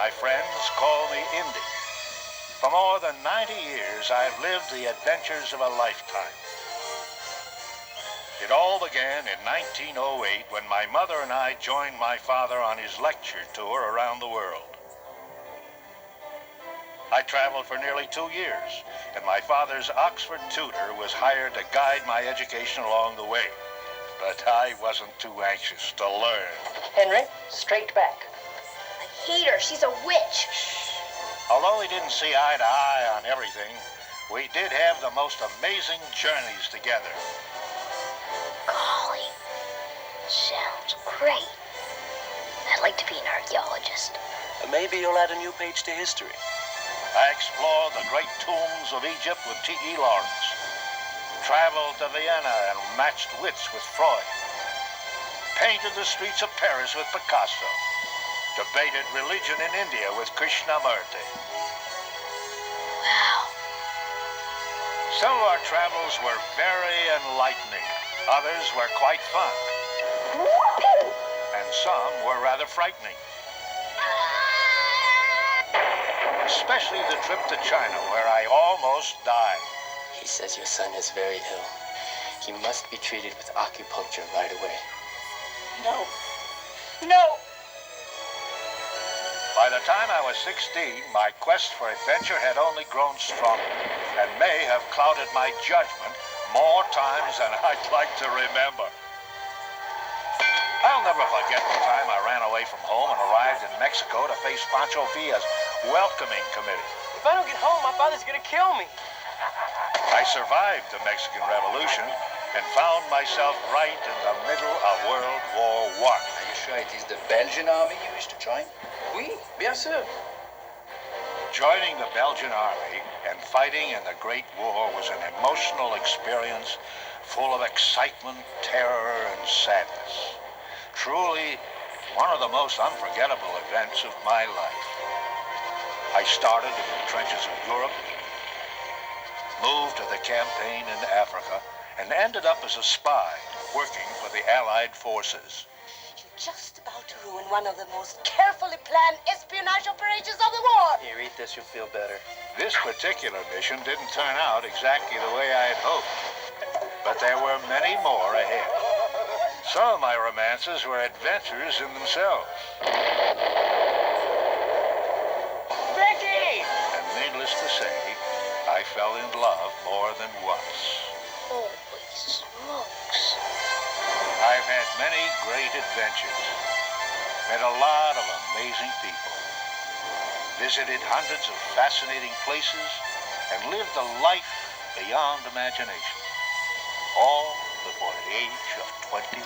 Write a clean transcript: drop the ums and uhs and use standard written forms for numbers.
my friends call me Indy. For more than 90 years, I've lived the adventures of a lifetime. It all began in 1908 when my mother and I joined my father on his lecture tour around the world. I traveled for nearly 2 years, and my father's Oxford tutor was hired to guide my education along the way. But I wasn't too anxious to learn. Henry, straight back. I hate her. She's a witch. Although we didn't see eye to eye on everything, we did have the most amazing journeys together. Golly, sounds great. I'd like to be an archaeologist. Maybe you'll add a new page to history. I explored the great tombs of Egypt with T.E. Lawrence, traveled to Vienna and matched wits with Freud, painted the streets of Paris with Picasso, debated religion in India with Krishnamurti. Wow. Some of our travels were very enlightening. Others were quite fun. And some were rather frightening. Especially the trip to China, where I almost died. He says your son is very ill. He must be treated with acupuncture right away. No. No! By the time I was 16, my quest for adventure had only grown stronger and may have clouded my judgment more times than I'd like to remember. I'll never forget the time I ran away from home and arrived in Mexico to face Pancho Villa's welcoming committee. If I don't get home, my father's gonna kill me. I survived the Mexican Revolution and found myself right in the middle of World War I. Are you sure it is the Belgian army you wish to join? Oui, bien sûr. Joining the Belgian army and fighting in the Great War was an emotional experience full of excitement, terror, and sadness. Truly, one of the most unforgettable events of my life. I started in the trenches of Europe, moved to the campaign in Africa, and ended up as a spy working for the Allied forces. You're just about to ruin one of the most carefully planned espionage operations of the war. Here, eat this, you'll feel better. This particular mission didn't turn out exactly the way I had hoped, but there were many more ahead. Some of my romances were adventures in themselves. Vicky! And needless to say, I fell in love more than once. Holy smokes. I've had many great adventures, met a lot of amazing people, visited hundreds of fascinating places, and lived a life beyond imagination, all before the age of 21.